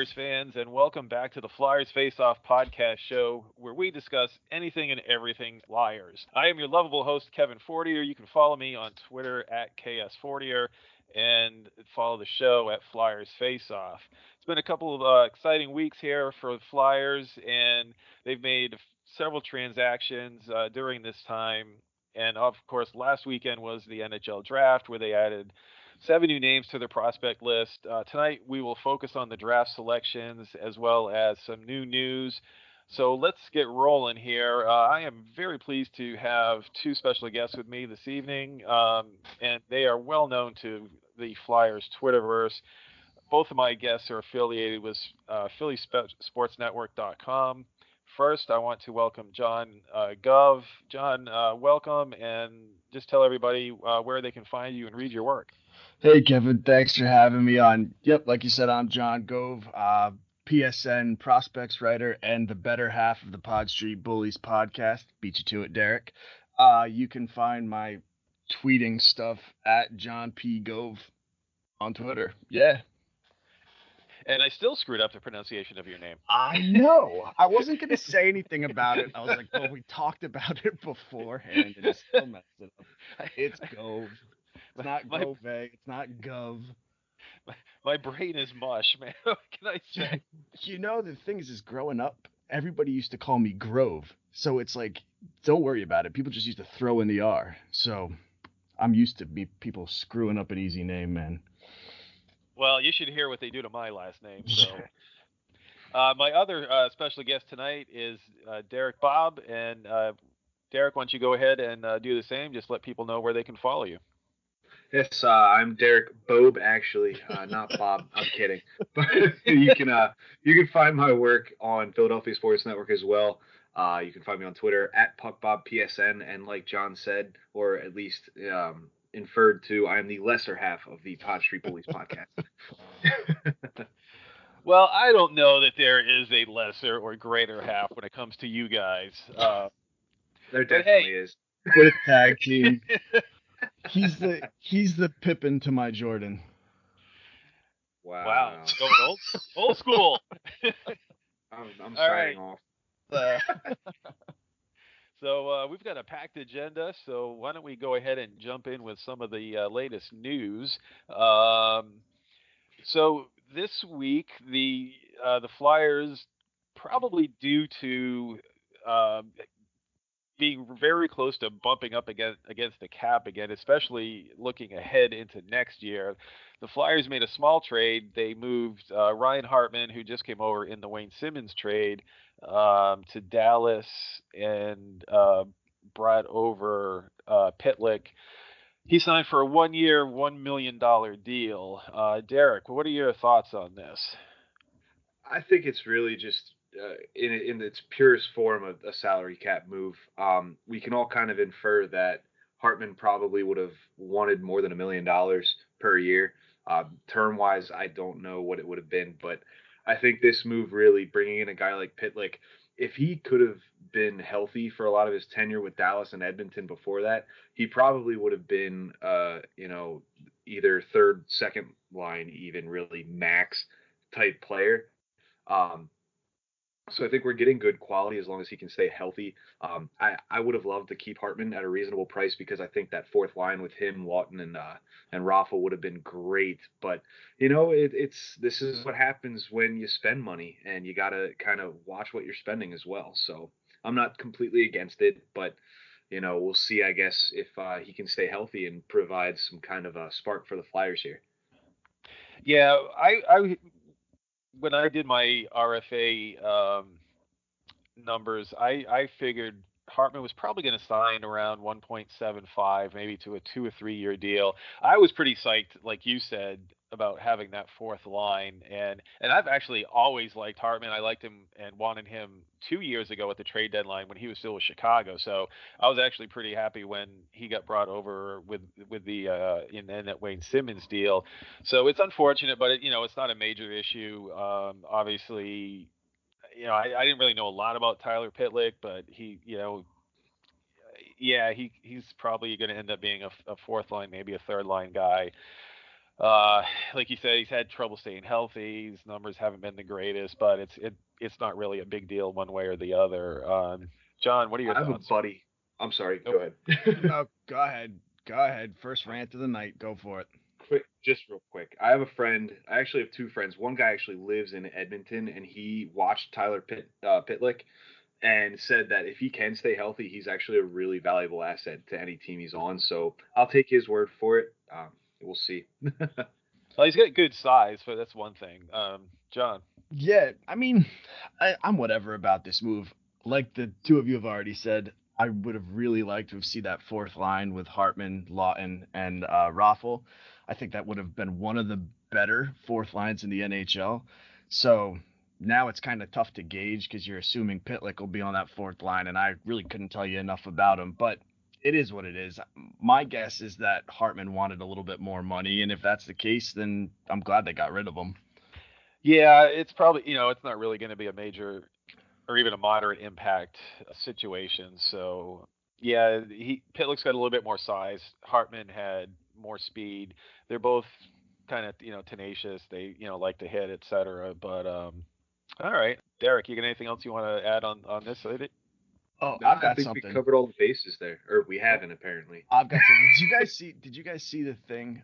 Flyers fans, and welcome back to the Flyers Face Off podcast show, where we discuss anything and everything Flyers. I am your lovable host, Kevin Fortier. You can follow me on Twitter at KSFortier and follow the show at Flyers Face Off. It's been a couple of exciting weeks here for the Flyers, and they've made several transactions during this time. And of course, last weekend was the NHL draft, where they added 7 new names to their prospect list. Tonight, we will focus on the draft selections as well as some new news. So let's get rolling here. I am very pleased to have 2 special guests with me this evening, and they are well known to the Flyers Twitterverse. Both of my guests are affiliated with PhillySportsNetwork.com. First, I want to welcome John Gove. John, welcome, and just tell everybody where they can find you and read your work. Hey, Kevin, thanks for having me on. Yep, like you said, I'm John Gove, PSN prospects writer and the better half of the Pod Street Bullies Podcast. Beat you to it, Derrick. You can find my tweeting stuff at John P. Gove on Twitter. Yeah. And I still screwed up the pronunciation of your name. I know. I wasn't going to say anything about it. I was like, well, we talked about it beforehand, and I still messed it up. It's Gove. It's not Gove. It's not Gov. My brain is mush, man. What can I say? You know, the thing is growing up, everybody used to call me Grove. So it's like, don't worry about it. People just used to throw in the R. So I'm used to people screwing up an easy name, man. Well, you should hear what they do to my last name. So, my other special guest tonight is Derrick Bobb. And Derrick, why don't you go ahead and do the same? Just let people know where they can follow you. Yes, I'm Derrick Bobb, actually, not Bob. I'm kidding. But you can find my work on Philadelphia Sports Network as well. You can find me on Twitter at PuckBobPSN, and like John said, or at least inferred to, I am the lesser half of the Pod Street Bullies podcast. Well, I don't know that there is a lesser or greater half when it comes to you guys. There definitely is. What a tag team. He's the Pippin to my Jordan. Wow. Going old school. I'm signing off. So we've got a packed agenda. So why don't we go ahead and jump in with some of the latest news? So this week, the Flyers, probably due to being very close to bumping up against the cap again, especially looking ahead into next year. The Flyers made a small trade. They moved Ryan Hartman, who just came over in the Wayne Simmons trade, to Dallas, and brought over Pitlick. He signed for a 1-year, $1 million deal. Derrick, what are your thoughts on this? I think it's really just in its purest form a salary cap move. We can all kind of infer that Hartman probably would have wanted more than $1 million per year. Term wise, I don't know what it would have been, but I think this move really bringing in a guy like Pitlick, if he could have been healthy for a lot of his tenure with Dallas and Edmonton before that, he probably would have been either third, second line, even really max type player. So I think we're getting good quality as long as he can stay healthy. I would have loved to keep Hartman at a reasonable price because I think that fourth line with him, Lawton, and Raffle would have been great. But this is what happens when you spend money, and you got to kind of watch what you're spending as well. So I'm not completely against it, but we'll see, I guess, if he can stay healthy and provide some kind of a spark for the Flyers here. Yeah, I when I did my RFA numbers, I figured Hartman was probably going to sign around 1.75, maybe to a 2 or 3 year deal. I was pretty psyched, like you said, about having that fourth line, and I've actually always liked Hartman. I liked him and wanted him 2 years ago at the trade deadline when he was still with Chicago. So I was actually pretty happy when he got brought over with the in that Wayne Simmons deal. So it's unfortunate, but it's not a major issue. Obviously, I didn't really know a lot about Tyler Pitlick, but he's probably going to end up being a fourth line, maybe a third line guy. Like you said, he's had trouble staying healthy. His numbers haven't been the greatest, but it's not really a big deal one way or the other. John, what are your I have a thoughts? buddy. I'm sorry. Nope. Go ahead. No, go ahead. Go ahead. First rant of the night. Go for it. Quick, just real quick. I have a friend. I actually have two friends. One guy actually lives in Edmonton, and he watched Tyler Pitlick, and said that if he can stay healthy, he's actually a really valuable asset to any team he's on. So I'll take his word for it. We'll see. Well, he's got good size, but that's one thing. John. Yeah, I mean, I'm whatever about this move. Like the two of you have already said, I would have really liked to have seen that fourth line with Hartman, Lawton, and Raffle. I think that would have been one of the better fourth lines in the NHL. So now it's kind of tough to gauge because you're assuming Pitlick will be on that fourth line, and I really couldn't tell you enough about him. But it is what it is. My guess is that Hartman wanted a little bit more money, and if that's the case, then I'm glad they got rid of him. Yeah, it's probably, it's not really going to be a major or even a moderate impact situation. So, yeah, Pitlick's got a little bit more size. Hartman had more speed. They're both kind of, tenacious. They, like to hit, etc. But all right, Derek, you got anything else you want to add on this? Oh, No, I've I got think we something. covered all the bases there, or we haven't apparently. I've got something. Did you guys see the thing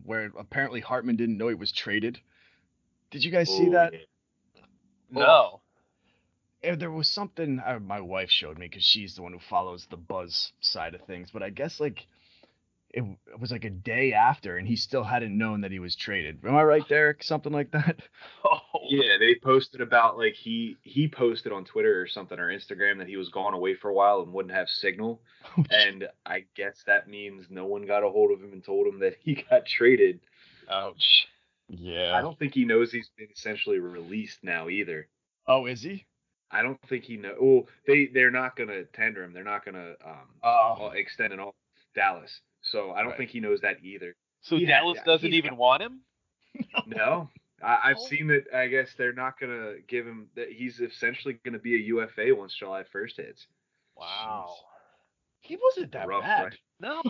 where apparently Hartman didn't know he was traded? Did you guys see Oh that? yeah. Oh, No. there was something my wife showed me because she's the one who follows the Buzz side of things. But I guess like it was like a day after, and he still hadn't known that he was traded. Am I right, Derek? Something like that. Oh, Yeah, they posted about like he posted on Twitter or something or Instagram that he was gone away for a while and wouldn't have signal. And I guess that means no one got a hold of him and told him that he got traded. ouch. I Yeah. don't think he knows he's been essentially released now either. Oh, is he? I don't think he know. Well, they're not gonna tender him. They're not gonna Oh, extend an all Dallas. So I don't right. think he knows that either. So He had Dallas doesn't he's even got want him? no. I've Oh, seen that. I guess they're not gonna give him that. He's essentially gonna be a UFA once July 1st hits. wow. Jeez. He wasn't that Rough, bad. right? No,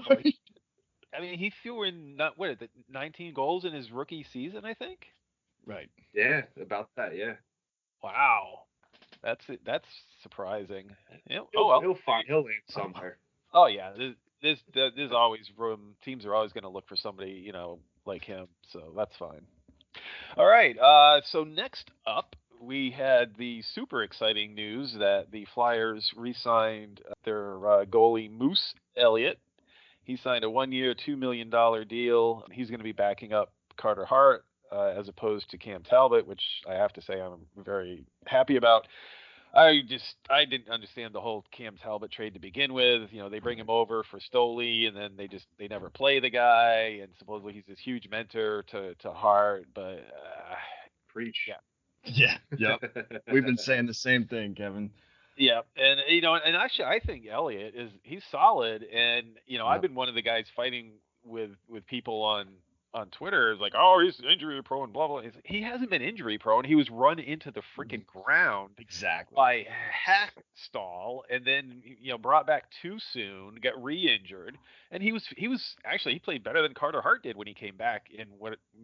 I mean, he threw in not what is it, 19 goals in his rookie season, I think. Right. Yeah, about that. Yeah, Wow, that's it. That's surprising. Yeah. Oh he'll well. he'll find he'll land somewhere. Oh yeah. There's always room. Teams are always going to look for somebody like him. So that's fine. All right. So next up, we had the super exciting news that the Flyers re-signed their goalie Moose Elliott. He signed a 1-year, $2 million deal. He's going to be backing up Carter Hart as opposed to Cam Talbot, which I have to say I'm very happy about. I didn't understand the whole Cam Talbot trade to begin with. They bring him over for Stoli, and then they never play the guy, and supposedly he's this huge mentor to Hart, but Preach. yeah. Yeah. Yep. We've been saying the same thing, Kevin. Yeah, and and actually, I think Elliott he's solid, and I've Yep. been one of the guys fighting with people on Twitter, like, oh, he's injury prone, blah blah. He hasn't been injury prone. He was run into the freaking ground Exactly. by Hackstall, and then brought back too soon, got re-injured, and he was actually he played better than Carter Hart did when he came back in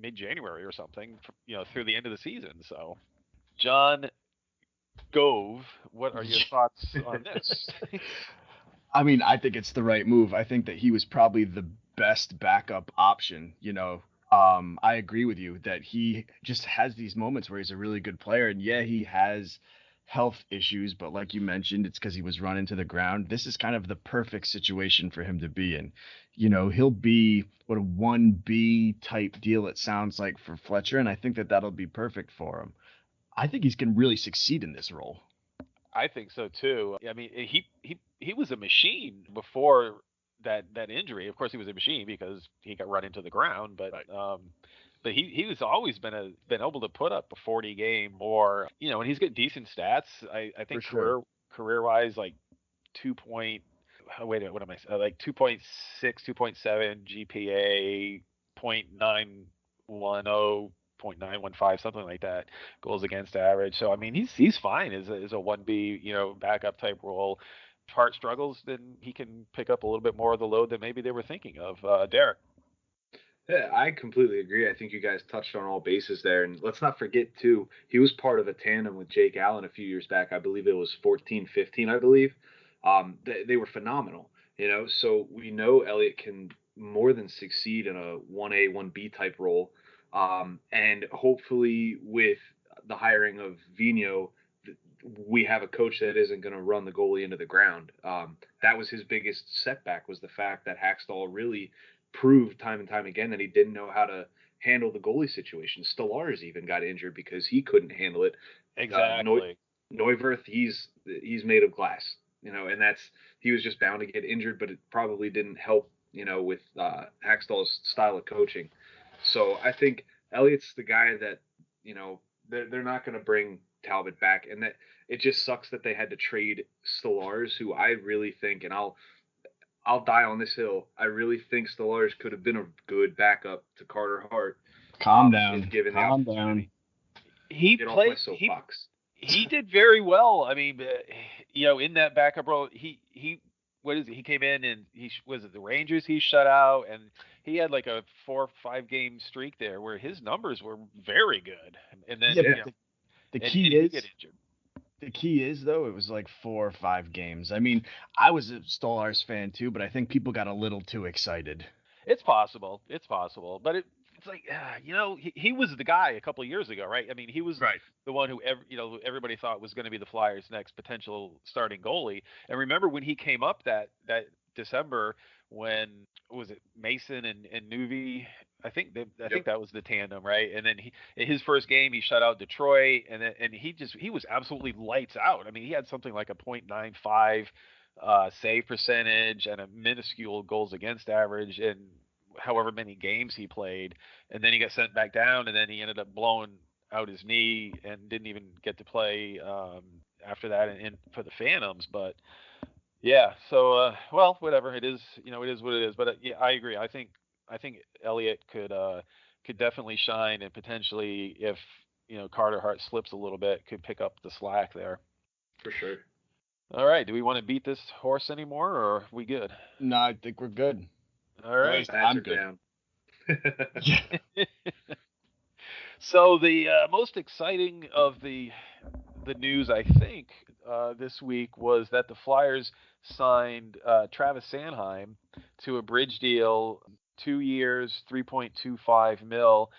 mid-January or something, through the end of the season. So, John Gove, what are your thoughts on this? I mean, I think it's the right move. I think that he was probably the best backup option. I agree with you that he just has these moments where he's a really good player, and yeah, he has health issues, but like you mentioned, it's because he was run into the ground. This is kind of the perfect situation for him to be in. He'll be what a 1B type deal it sounds like for Fletcher, and I think that that'll be perfect for him. I think he's going to really succeed in this role. I think so too. I mean, he was a machine before that injury. Of course, he was a machine because he got run into the ground. But Right. but he was always been able to put up a 40 game or and he's got decent stats. I For think sure. career wise like 2 point. Wait a minute, what am I like 2.6, 2.7 GPA, 0.910, 0.915, something like that, goals against average. So I mean, he's fine as a 1B, backup type role. If Hart struggles, then he can pick up a little bit more of the load that maybe they were thinking of. Derek. Yeah, I completely agree. I think you guys touched on all bases there. And let's not forget, too, he was part of a tandem with Jake Allen a few years back. I believe it was 14, 15, I believe. They were phenomenal, so we know Elliott can more than succeed in a 1A, 1B type role. And hopefully, with the hiring of Vino, we have a coach that isn't going to run the goalie into the ground. That was his biggest setback, was the fact that Hackstall really proved time and time again that he didn't know how to handle the goalie situation. Stolarz even got injured because he couldn't handle it. Exactly. Neuwirth, he's made of glass, and he was just bound to get injured, but it probably didn't help, with Hackstall's style of coaching. So I think Elliott's the guy that, they're not going to bring Talbot back, and that it just sucks that they had to trade Stolarz, who I really think, and I'll die on this hill. I really think Stolarz could have been a good backup to Carter Hart. Calm down. If given the Calm opportunity. down. He Get off my played. soapbox. He did very well. I mean, in that backup role, he what is it? He came in and was it the Rangers he shut out, and he had like a 4 or 5 game streak there where his numbers were very good, and then Yeah, Yeah. but the and key he is get injured. the key is though it was like 4 or 5 games. I mean, I was a Stolarz fan too, but I think people got a little too excited. It's possible. It's possible. But it's like, he was the guy a couple of years ago, right? I mean, he was Right. the one who, everybody thought was going to be the Flyers' next potential starting goalie. And remember when he came up that December when was it Mason and Nuvi? I think Yep. that was the tandem, right? And then in his first game he shut out Detroit, and he was absolutely lights out. I mean, he had something like a .95 save percentage and a minuscule goals against average in however many games he played, and then he got sent back down, and then he ended up blowing out his knee and didn't even get to play after that for the Phantoms. But yeah, so well, whatever it is, it is what it is. But yeah, I agree. I think Elliott could definitely shine, and potentially if Carter Hart slips a little bit, could pick up the slack there. For sure. All right. Do we want to beat this horse anymore, or are we good? No, I think we're good. All At right. least Stats I'm are good. down. Yeah. So the most exciting of the news, I think, this week was that the Flyers signed Travis Sanheim to a bridge deal, 2 years, 3.25 mil.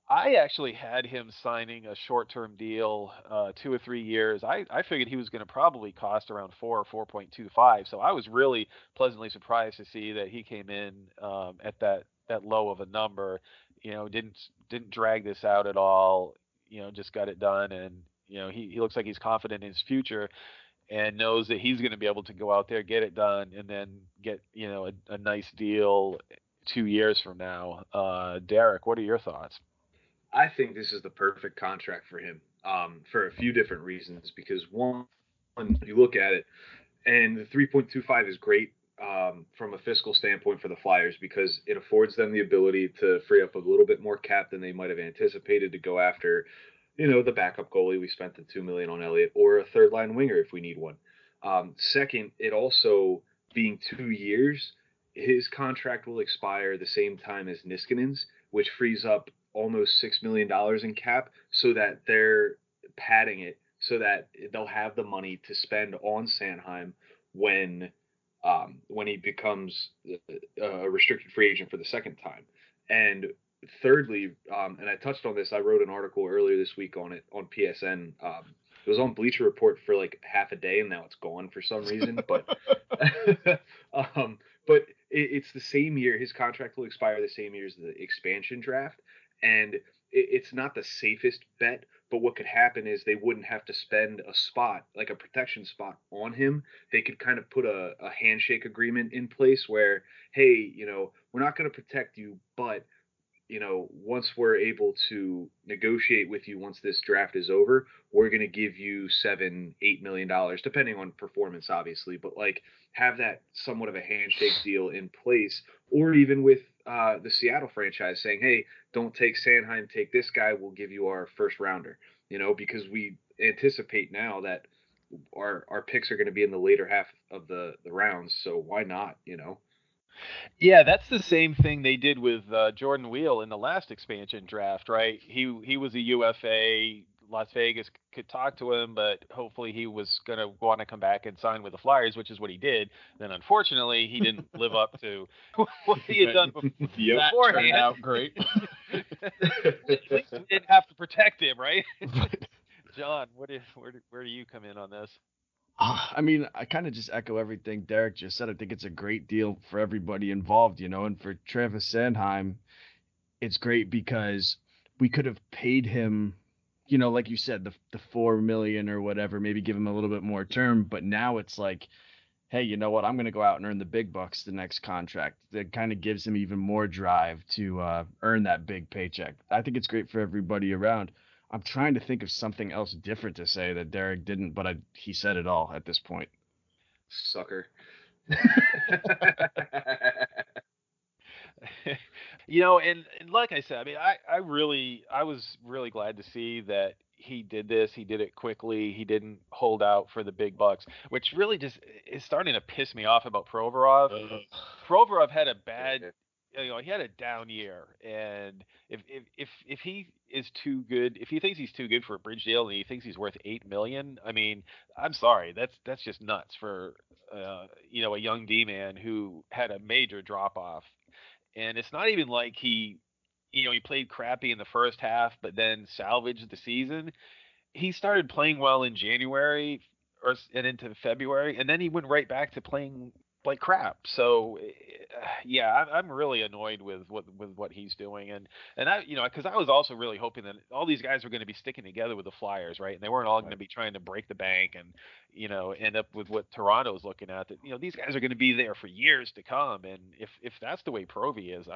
I actually had him signing a short-term deal, 2 or 3 years. I figured he was going to probably cost around 4 or 4.25. So I was really pleasantly surprised to see that he came in at that low of a number. Didn't drag this out at all. Just got it done, and he looks like he's confident in his future and knows that he's going to be able to go out there, get it done, and then get a nice deal 2 years from now. Derrick, what are your thoughts? I think this is the perfect contract for him, for a few different reasons. Because one, you look at it, and the 3.25 is great, from a fiscal standpoint for the Flyers, because it affords them the ability to free up a little bit more cap than they might have anticipated to go after, the backup goalie. We spent the $2 million on Elliott, or a third line winger if we need one. Second, it also being 2 years, his contract will expire the same time as Niskanen's, which frees up almost $6 million in cap, so that they're padding it so that they'll have the money to spend on Sanheim when he becomes a restricted free agent for the second time. And thirdly, and I touched on this, I wrote an article earlier this week on it on PSN. It was on Bleacher Report for like half a day, and now it's gone for some reason. But it's the same year. His contract will expire the same year as the expansion draft, and it's not the safest bet. But what could happen is they wouldn't have to spend a spot, like a protection spot, on him. They could kind of put a handshake agreement in place where, hey, we're not going to protect you, but once we're able to negotiate with you, once this draft is over, we're going to give you $7-8 million, depending on performance, obviously, but like have that somewhat of a handshake deal in place. Or even with the Seattle franchise saying, hey, don't take Sanheim, take this guy, we'll give you our first rounder, because we anticipate now that our picks are going to be in the later half of the rounds. So why not? Yeah, that's the same thing they did with Jordan Wheel in the last expansion draft, right? He was a UFA. Las Vegas could talk to him, but hopefully he was going to want to come back and sign with the Flyers, which is what he did. Then unfortunately, he didn't live up to what he had done That beforehand. turned out great. At least we didn't have to protect him, right? John, where do you come in on this? I mean, I kind of just echo everything Derek just said. I think it's a great deal for everybody involved, and for Travis Sanheim, it's great because we could have paid him, like you said, the 4 million or whatever, maybe give him a little bit more term, but now it's like, hey, you know what? I'm going to go out and earn the big bucks the next contract. That kind of gives him even more drive to earn that big paycheck. I think it's great for everybody around. I'm trying to think of something else different to say that Derek didn't, but he said it all at this point. Sucker. And like I said, I mean, I was really glad to see that he did this. He did it quickly. He didn't hold out for the big bucks, which really just is starting to piss me off about Provorov. Provorov had a bad, he had a down year, and if he is too good, if he thinks he's too good for a bridge deal and he thinks he's worth 8 million, I mean, I'm sorry, that's just nuts for a young D man who had a major drop off. And it's not even like he played crappy in the first half, but then salvaged the season. He started playing well in January and into February, and then he went right back to playing like crap. So, yeah, I'm really annoyed with what he's doing, and because I was also really hoping that all these guys were going to be sticking together with the Flyers, right? And they weren't all going to be trying to break the bank and end up with what Toronto's looking at. That these guys are going to be there for years to come, and if that's the way Provy is,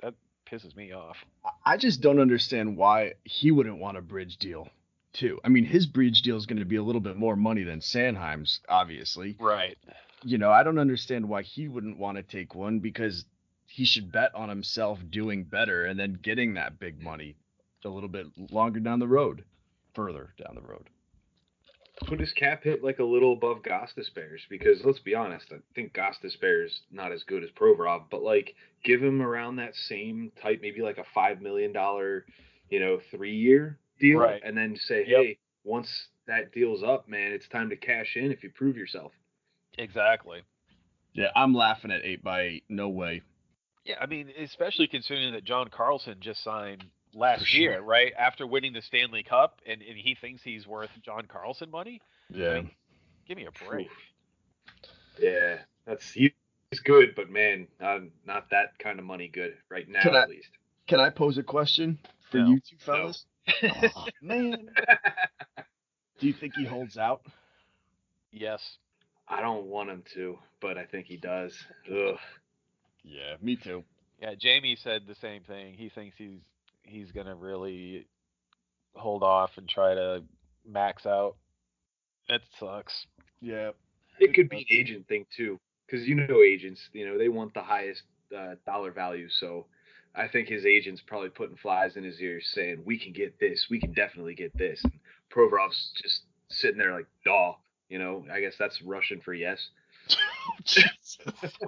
that pisses me off. I just don't understand why he wouldn't want a bridge deal too. I mean, his bridge deal is going to be a little bit more money than Sanheim's, obviously. Right. I don't understand why he wouldn't want to take one, because he should bet on himself doing better and then getting that big money a little bit longer down the road, further down the road. Put his cap hit like a little above Gostisbehere's, because let's be honest, I think Gostisbehere's not as good as Provorov, but like give him around that same type, maybe like a $5 million, 3-year deal, Right. and then say, hey, once that deal's up, man, it's time to cash in if you prove yourself. Exactly. Yeah, I'm laughing at 8x8. No way. Yeah, I mean, especially considering that John Carlson just signed last sure. year, right? After winning the Stanley Cup, and he thinks he's worth John Carlson money? Yeah. I mean, give me a break. Yeah, he's good, but man, not that kind of money good right now, at least. Can I pose a question for you two fellas? No. Oh, man. Do you think he holds out? Yes. I don't want him to, but I think he does. Ugh. Yeah, me too. Yeah, Jamie said the same thing. He thinks he's gonna really hold off and try to max out. That sucks. Yeah. It could be an agent thing too, because agents, they want the highest dollar value. So I think his agent's probably putting flies in his ears saying, we can get this, we can definitely get this. And Provorov's just sitting there like, daw. I guess that's Russian for yes.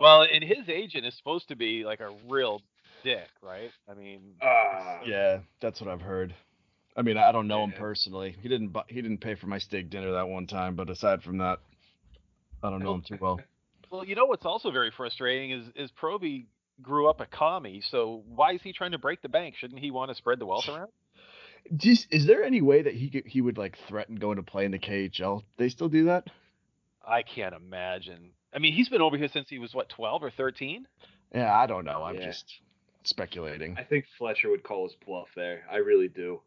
Well, and his agent is supposed to be like a real dick, right? I mean, yeah, that's what I've heard. I mean, I don't know him personally. He didn't pay for my steak dinner that one time, but aside from that, I don't know him too well. Well, what's also very frustrating is Proby grew up a commie, so why is he trying to break the bank? Shouldn't he want to spread the wealth around? Is there any way that he would like threaten going to play in the KHL? They still do that? I can't imagine. I mean, he's been over here since he was 12 or 13? Yeah, I don't know. I'm just speculating. I think Fletcher would call his bluff there. I really do.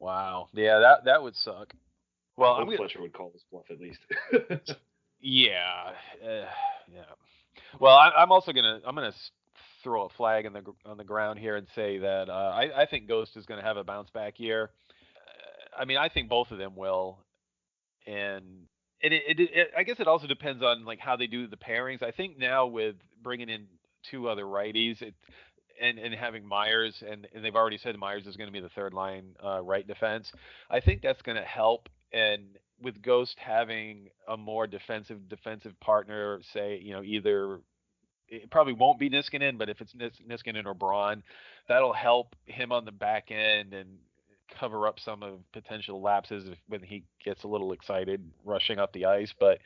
Wow. Yeah, that would suck. Well, Fletcher would call his bluff at least. Yeah. Yeah. Well, I'm also gonna throw a flag on the ground here and say that I think Ghost is gonna have a bounce back year. I mean, I think both of them will, and I guess it also depends on like how they do the pairings. I think now with bringing in two other righties, and having Myers, and they've already said Myers is going to be the third line right defense. I think that's going to help. And with Ghost having a more defensive partner, say either it probably won't be Niskanen, but if it's Niskanen or Braun, that'll help him on the back end and cover up some of potential lapses when he gets a little excited rushing up the ice. But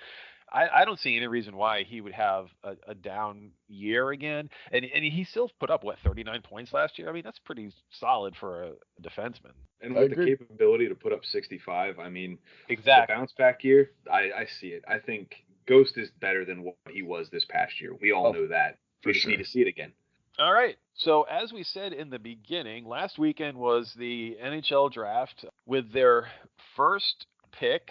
I don't see any reason why he would have a down year again. And he still put up, 39 points last year? I mean, that's pretty solid for a defenseman. And with the capability to put up 65, I mean, exactly. The bounce back year, I see it. I think Ghost is better than what he was this past year. We all know that. We just need to see it again. All right. So as we said in the beginning, last weekend was the NHL draft with their first pick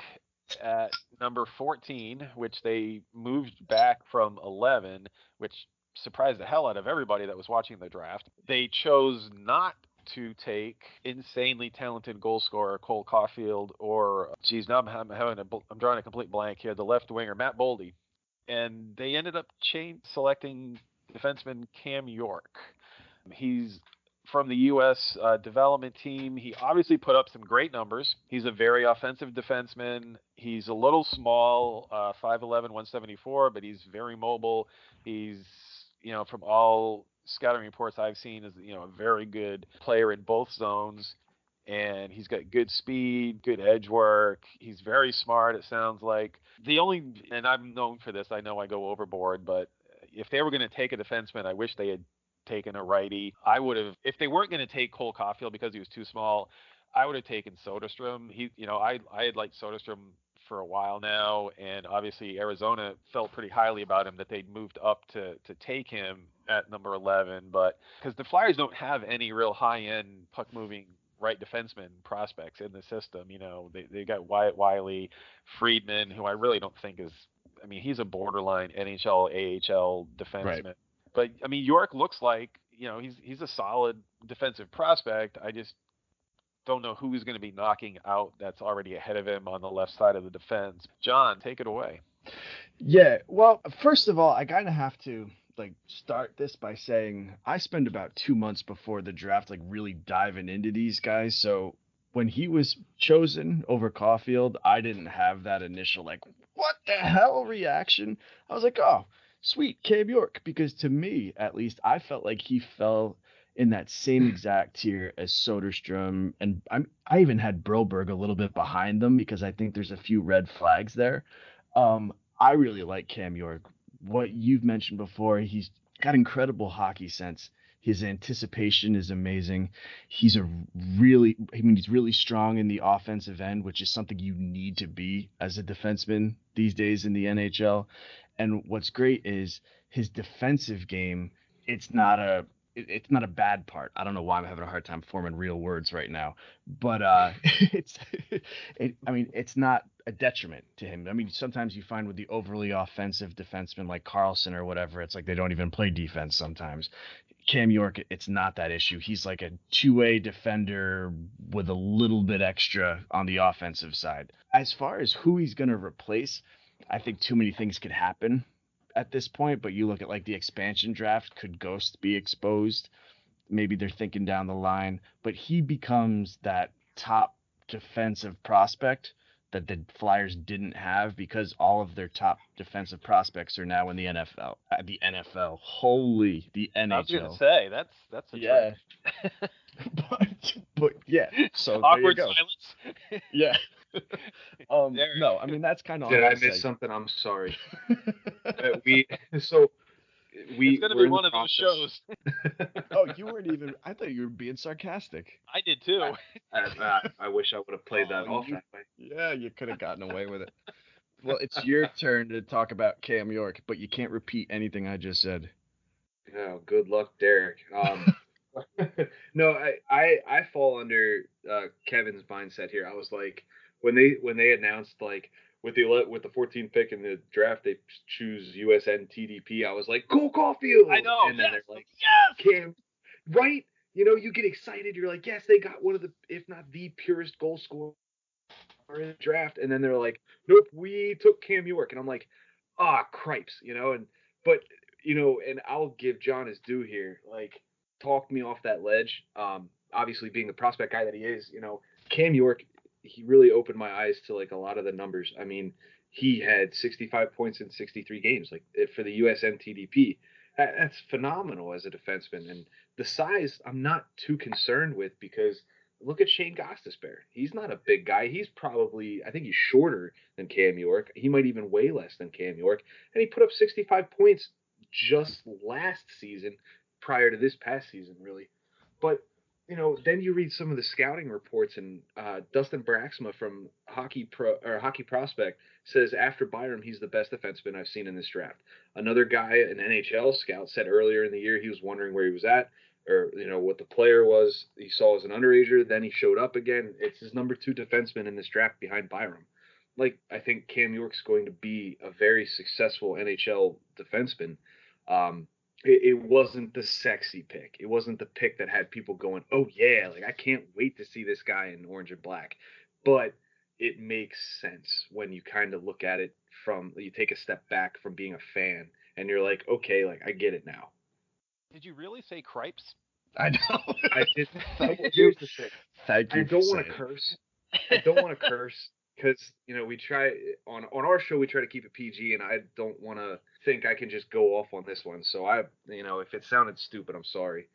at number 14, which they moved back from 11, which surprised the hell out of everybody that was watching the draft. They chose not to take insanely talented goal scorer Cole Caulfield or, now I'm drawing a complete blank here, the left winger Matt Boldy, and they ended up selecting defenseman Cam York. He's from the U.S. Development team. He obviously put up some great numbers. He's a very offensive defenseman. He's a little small, 5'11", 174, but he's very mobile. He's, from all scouting reports I've seen, is, a very good player in both zones. And he's got good speed, good edge work. He's very smart, it sounds like. And I'm known for this, I know I go overboard, but if they were going to take a defenseman, I wish they had taken a righty. I would have, if they weren't going to take Cole Caulfield because he was too small, I would have taken Soderstrom. I had liked Soderstrom for a while now, and obviously Arizona felt pretty highly about him, that they'd moved up to take him at number 11, but because the Flyers don't have any real high-end puck-moving right defenseman prospects in the system. They got Wyatt Wiley, Friedman, who I really don't think is, he's a borderline NHL, AHL defenseman. Right. But York looks like, he's a solid defensive prospect. I just don't know who's going to be knocking out that's already ahead of him on the left side of the defense. John, take it away. Yeah, well, first of all, I kind of have to start this by saying I spent about 2 months before the draft really diving into these guys. So when he was chosen over Caulfield, I didn't have that initial what the hell reaction. I was like, oh, sweet, Cam York, because to me, at least, I felt like he fell in that same exact tier as Soderstrom, and I even had Broberg a little bit behind them because I think there's a few red flags there. I really like Cam York. What you've mentioned before, he's got incredible hockey sense. His anticipation is amazing. He's really strong in the offensive end, which is something you need to be as a defenseman these days in the NHL. And what's great is his defensive game. It's not a bad part. I don't know why I'm having a hard time forming real words right now, but it's not a detriment to him. Sometimes you find with the overly offensive defensemen like Carlson or whatever, it's like they don't even play defense sometimes. Cam York, it's not that issue. He's like a two-way defender with a little bit extra on the offensive side. As far as who he's going to replace, I think too many things could happen at this point, but you look at the expansion draft, could Ghost be exposed? Maybe they're thinking down the line, but he becomes that top defensive prospect that the Flyers didn't have because all of their top defensive prospects are now in the NFL. The NFL. Holy, the NHL. I was going to say, that's a trend. but yeah. So awkward silence. Yeah. No, that's kind of. Did I miss something? I'm sorry. It's going to be one of those shows. Oh, you weren't even. I thought you were being sarcastic. I did too. I wish I would have played that off that way. Yeah, you could have gotten away with it. Well, it's your turn to talk about Cam York, but you can't repeat anything I just said. Yeah, good luck, Derrick. No, I fall under Kevin's mindset here. I was like, when they announced with the 14th pick in the draft, they choose USN TDP. I was like, Cole Caulfield. I know. And then they're like, yes, Cam, right? You get excited. You're like, yes, they got one of the, if not the purest goal scorer in the draft. And then they're like, nope, we took Cam York. And I'm like, cripes, and I'll give John his due here. Talked me off that ledge. Obviously being the prospect guy that he is, Cam York, he really opened my eyes to a lot of the numbers. He had 65 points in 63 games, for the USN TDP. That's phenomenal as a defenseman. And the size, I'm not too concerned with because look at Shane Gostisbehere. He's not a big guy. He's probably, I think he's shorter than Cam York. He might even weigh less than Cam York. And he put up 65 points just last season prior to this past season, really. But then you read some of the scouting reports, and Dustin Braxma from Hockey Prospect says after Byram, he's the best defenseman I've seen in this draft. Another guy, an NHL scout, said earlier in the year he was wondering where he was at, or what the player was he saw as an underager. Then he showed up again. It's his number 2 defenseman in this draft behind Byram. Like, I think Cam York's going to be a very successful NHL defenseman. It wasn't the sexy pick. It wasn't the pick that had people going, oh yeah, like I can't wait to see this guy in orange and black. But it makes sense when you kind of look at it you take a step back from being a fan and you're like, okay, like I get it now. Did you really say cripes? I know. I did. Here's the thing. Thank you. I don't want to curse. I don't want to curse because we try on our show, we try to keep it PG, and I don't want to think I can just go off on this one. So if it sounded stupid, I'm sorry.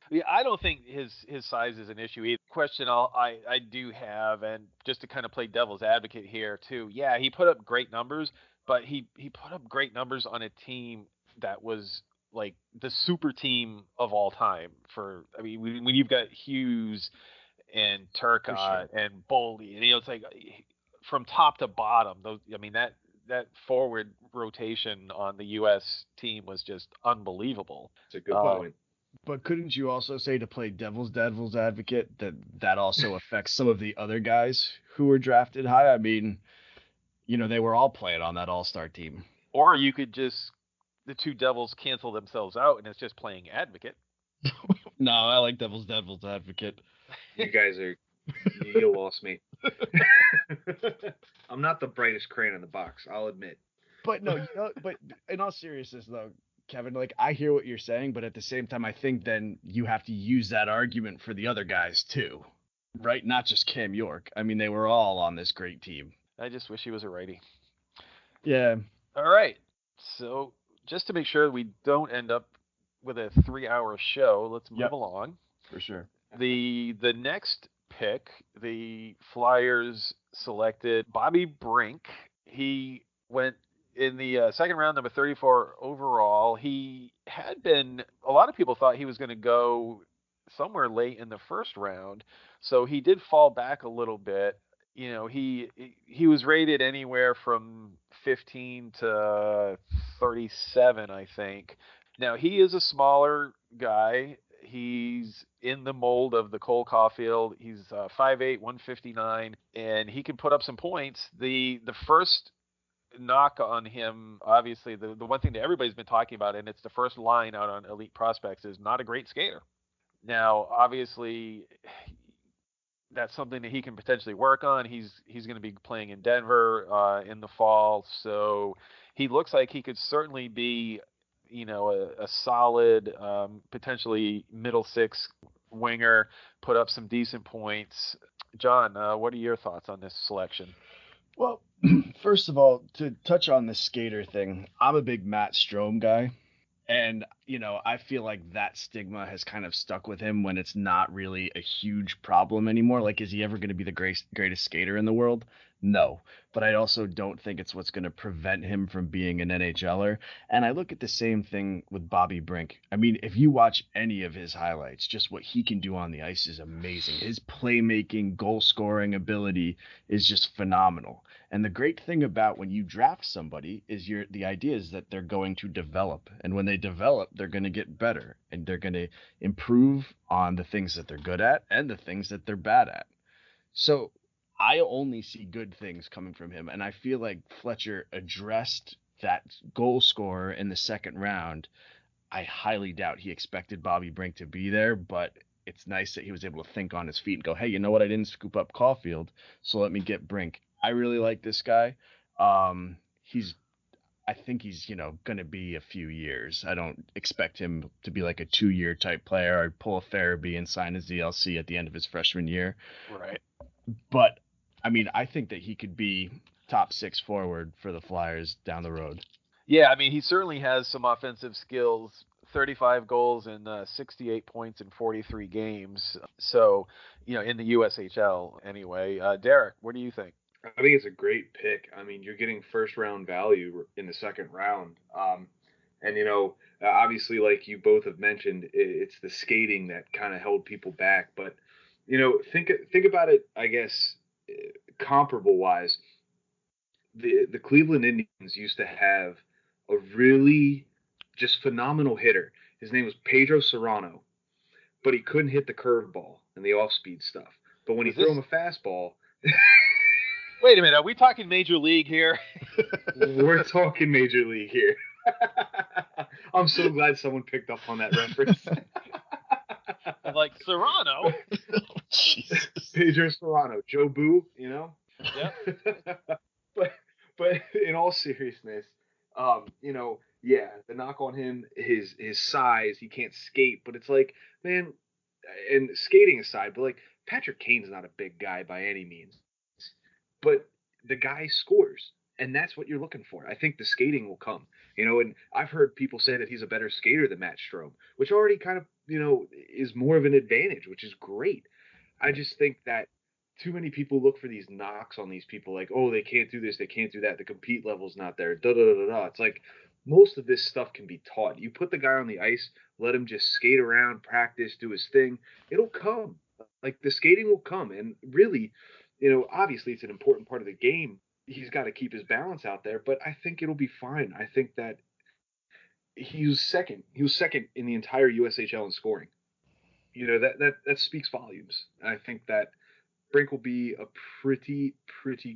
Yeah, I don't think his size is an issue either. Question I do have, and just to kind of play devil's advocate here too. Yeah, he put up great numbers, but he put up great numbers on a team that was like the super team of all time. When you've got Hughes and Turcotte and Boldy, and it's like from top to bottom. That forward rotation on the U.S. team was just unbelievable. It's a good point. But couldn't you also say, to play devil's advocate, that also affects some of the other guys who were drafted high? I mean, they were all playing on that all-star team. Or you could just, the two devils cancel themselves out and it's just playing advocate. No, I like devil's advocate. You guys you lost me. I'm not the brightest crayon in the box, I'll admit. But no, but in all seriousness though, Kevin, like I hear what you're saying, but at the same time, I think then you have to use that argument for the other guys too, right? Not just Cam York. I mean, they were all on this great team. I just wish he was a righty. Yeah. All right. So just to make sure we don't end up with a 3-hour show, let's move along. For sure. The next pick, the Flyers selected Bobby Brink. He went in the second round, number 34 overall. He had been, a lot of people thought he was going to go somewhere late in the first round, so he did fall back a little bit. He was rated anywhere from 15 to 37, I think. Now, he is a smaller guy. He's in the mold of the Cole Caulfield. He's 5'8", 159, and he can put up some points. The first knock on him, obviously, the one thing that everybody's been talking about, and it's the first line out on Elite Prospects, is not a great skater. Now, obviously, that's something that he can potentially work on. He's going to be playing in Denver in the fall, so he looks like he could certainly be, a solid, potentially middle six winger, put up some decent points. John, what are your thoughts on this selection? Well, first of all, to touch on the skater thing, I'm a big Matt Strome guy. And, I feel like that stigma has kind of stuck with him when it's not really a huge problem anymore. Like, is he ever going to be the greatest skater in the world? No. But I also don't think it's what's going to prevent him from being an NHLer. And I look at the same thing with Bobby Brink. I mean, if you watch any of his highlights, just what he can do on the ice is amazing. His playmaking, goal-scoring ability is just phenomenal. And the great thing about when you draft somebody is the idea is that they're going to develop. And when they develop, they're going to get better. And they're going to improve on the things that they're good at and the things that they're bad at. So I only see good things coming from him. And I feel like Fletcher addressed that goal scorer in the second round. I highly doubt he expected Bobby Brink to be there, but it's nice that he was able to think on his feet and go, hey, you know what? I didn't scoop up Caulfield, so let me get Brink. I really like this guy. I think he's, going to be a few years. I don't expect him to be like a 2-year type player or pull a Farabee and sign his DLC at the end of his freshman year. Right. But, I mean, I think that he could be top 6 forward for the Flyers down the road. Yeah, I mean, he certainly has some offensive skills. 35 goals and 68 points in 43 games. So, in the USHL anyway. Derek, what do you think? I think it's a great pick. I mean, you're getting first round value in the second round. And obviously, like you both have mentioned, it's the skating that kind of held people back. But think about it. I guess comparable wise, the Cleveland Indians used to have a really just phenomenal hitter. His name was Pedro Serrano, but he couldn't hit the curveball and the off speed stuff. But when he threw him a fastball. Wait a minute, are we talking Major League here? We're talking Major League here. I'm so glad someone picked up on that reference. I'm like, Serrano? Pedro Serrano. Joe Boo, Yep. But in all seriousness, yeah, the knock on him, his size, he can't skate, but it's like, man, and skating aside, but like, Patrick Kane's not a big guy by any means. But the guy scores, and that's what you're looking for. I think the skating will come, and I've heard people say that he's a better skater than Matt Strome, which already kind of, is more of an advantage, which is great. I just think that too many people look for these knocks on these people, like, oh, they can't do this, they can't do that, the compete level's not there, da da da da. It's like most of this stuff can be taught. You put the guy on the ice, let him just skate around, practice, do his thing, it'll come. Like the skating will come, and really, obviously it's an important part of the game. He's got to keep his balance out there, but I think it'll be fine. I think that he was second. He was second in the entire USHL in scoring. That speaks volumes. I think that Brink will be a pretty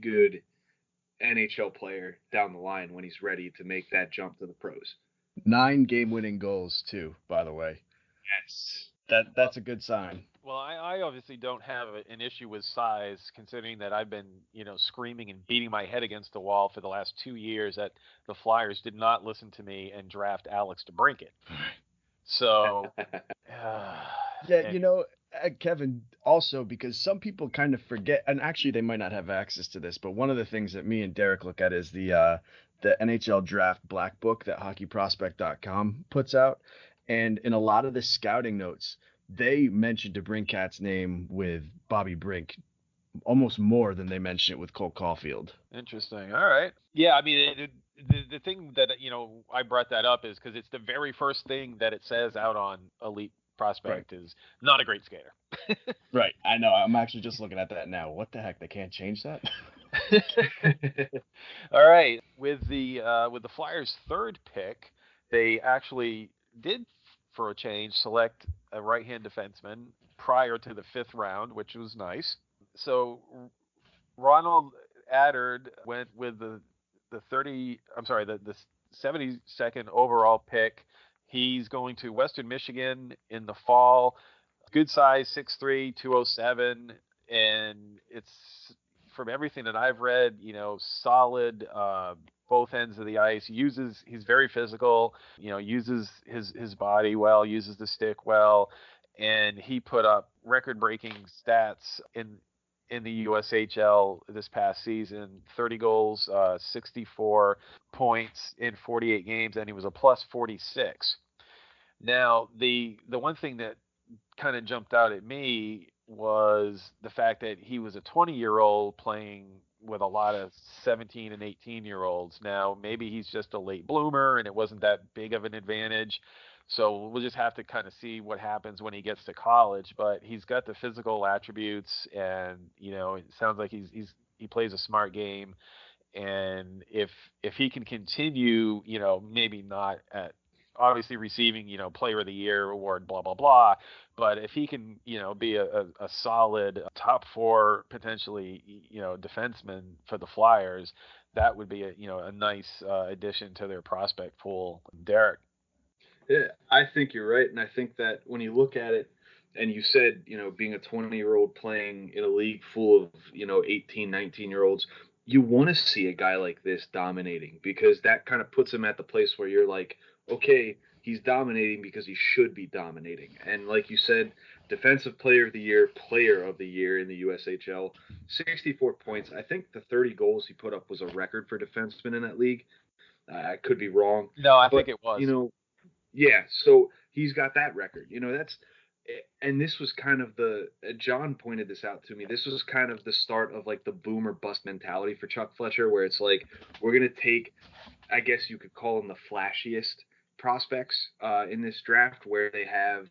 good NHL player down the line when he's ready to make that jump to the pros. 9 game-winning goals too, by the way. Yes. That's a good sign. Well, I obviously don't have an issue with size, considering that I've been, screaming and beating my head against the wall for the last 2 years that the Flyers did not listen to me and draft Alex DeBrincat. So, yeah, Kevin, also because some people kind of forget, and actually they might not have access to this, but one of the things that me and Derek look at is the NHL Draft Black Book that HockeyProspect.com puts out, and in a lot of the scouting notes, they mentioned DeBrincat's name with Bobby Brink almost more than they mention it with Cole Caulfield. Interesting. All right. Yeah, I mean, the thing that, I brought that up is because it's the very first thing that it says out on Elite Prospect is not a great skater. Right. I know. I'm actually just looking at that now. What the heck? They can't change that? All right. With the Flyers' third pick, they actually did, for a change, select a right-hand defenseman prior to the 5th round, which was nice. So Ronald Adard went with the 72nd overall pick. He's going to Western Michigan in the fall. Good size, 6'3", 207, and it's, from everything that I've read, solid, both ends of the ice. He's very physical, uses his body well, uses the stick well, and he put up record-breaking stats in the USHL this past season: 30 goals, 64 points in 48 games, and he was a plus 46. Now, the one thing that kind of jumped out at me was the fact that he was a 20-year-old playing with a lot of 17 and 18-year-olds. Now, maybe he's just a late bloomer and it wasn't that big of an advantage. So we'll just have to kind of see what happens when he gets to college. But he's got the physical attributes, and it sounds like he plays a smart game. And if he can continue, maybe not at obviously receiving, Player of the Year award, blah blah blah, but if he can, be a solid top 4 potentially, defenseman for the Flyers, that would be a nice addition to their prospect pool. Derek. Yeah, I think you're right, and I think that when you look at it, and you said, being a 20-year-old playing in a league full of, 18, 19-year-olds, you want to see a guy like this dominating, because that kind of puts him at the place where you're like, okay, he's dominating because he should be dominating. And like you said, defensive player of the year in the USHL, 64 points. I think the 30 goals he put up was a record for defensemen in that league. I could be wrong. No, I But, think it was. Yeah, so he's got that record. And this was kind of John pointed this out to me. This was kind of the start of like the boom or bust mentality for Chuck Fletcher, where it's like, we're going to take, I guess you could call them the flashiest prospects in this draft, where they have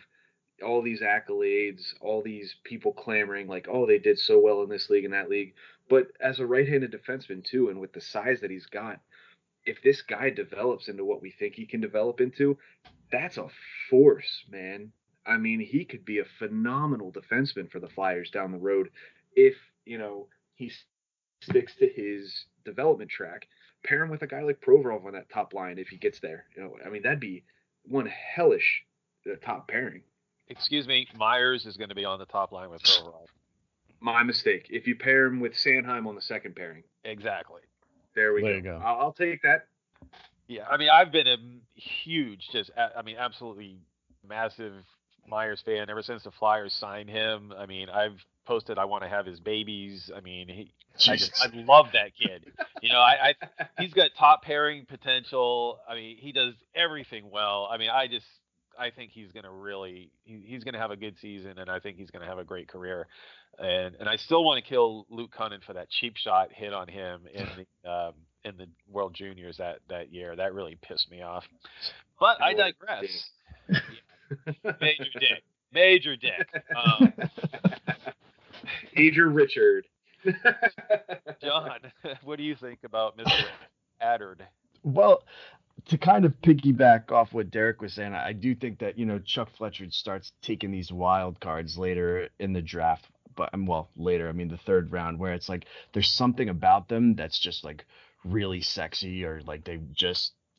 all these accolades, all these people clamoring like, oh, they did so well in this league and that league. But as a right-handed defenseman too, and with the size that he's got, if this guy develops into what we think he can develop into, that's a force, man. I mean, he could be a phenomenal defenseman for the Flyers down the road if, he sticks to his development track. Pair him with a guy like Provorov on that top line if he gets there. I mean, that'd be one hellish top pairing. Excuse me, Myers is going to be on the top line with Provorov. My mistake. If you pair him with Sanheim on the second pairing. Exactly. There we There go. you go. I'll take that. Yeah, I mean, I've been a huge, absolutely massive Myers fan ever since the Flyers signed him. I mean, I've posted I want to have his babies. I mean, I love that kid. He's got top pairing potential. I mean, he does everything well. I mean, I think he's going to he's going to have a good season, and I think he's going to have a great career. And I still want to kill Luke Cunnin for that cheap shot hit on him in the World Juniors that year. That really pissed me off. But I digress. Major dick. Major Richard. John, what do you think about Mr. Adard? Well, to kind of piggyback off what Derrick was saying, I do think that, Chuck Fletcher starts taking these wild cards later in the draft, but later, I mean, the third round, where it's like there's something about them that's just like really sexy, or like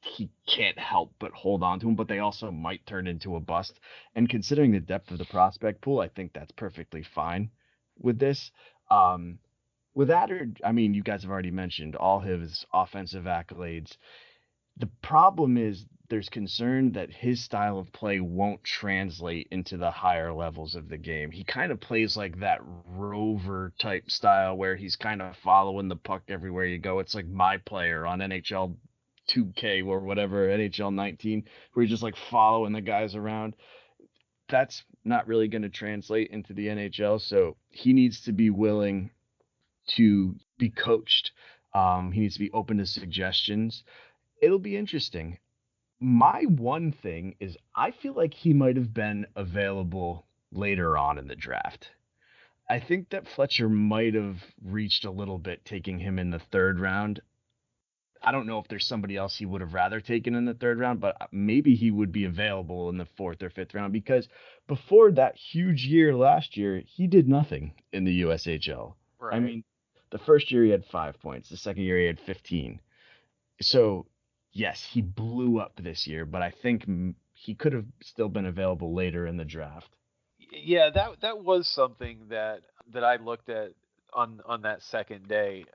he can't help but hold on to him, but they also might turn into a bust. And considering the depth of the prospect pool, I think that's perfectly fine with this. With Adard, I mean, you guys have already mentioned all his offensive accolades. The problem is there's concern that his style of play won't translate into the higher levels of the game. He kind of plays like that rover type style where he's kind of following the puck everywhere you go. It's like my player on NHL 2K or whatever, NHL 19, where he's just like following the guys around. That's not really going to translate into the NHL, so he needs to be willing to be coached. He needs to be open to suggestions. It'll be interesting. My one thing is I feel like he might have been available later on in the draft. I think that Fletcher might have reached a little bit taking him in the third round. I don't know if there's somebody else he would have rather taken in the third round, but maybe he would be available in the fourth or fifth round, because before that huge year last year, he did nothing in the USHL. Right. I mean, the first year he had 5 points. The second year he had 15. So, yes, he blew up this year, but I think he could have still been available later in the draft. Yeah, that was something that I looked at on that second day.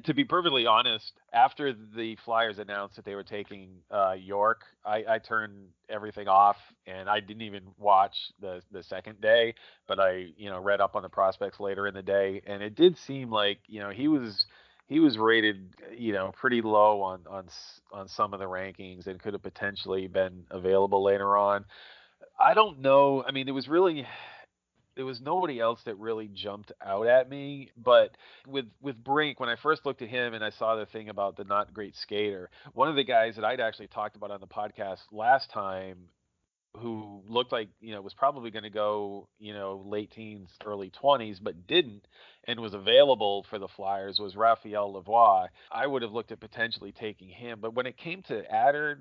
To be perfectly honest, after the Flyers announced that they were taking York, I turned everything off, and I didn't even watch the second day. But I read up on the prospects later in the day, and it did seem like he was rated pretty low on some of the rankings, and could have potentially been available later on. I don't know. I mean, there was nobody else that really jumped out at me. But with Brink, when I first looked at him and I saw the thing about the not great skater, one of the guys that I'd actually talked about on the podcast last time, who looked like was probably going to go late teens, early 20s, but didn't, and was available for the Flyers, was Raphael Lavoie. I would have looked at potentially taking him, but when it came to Adard,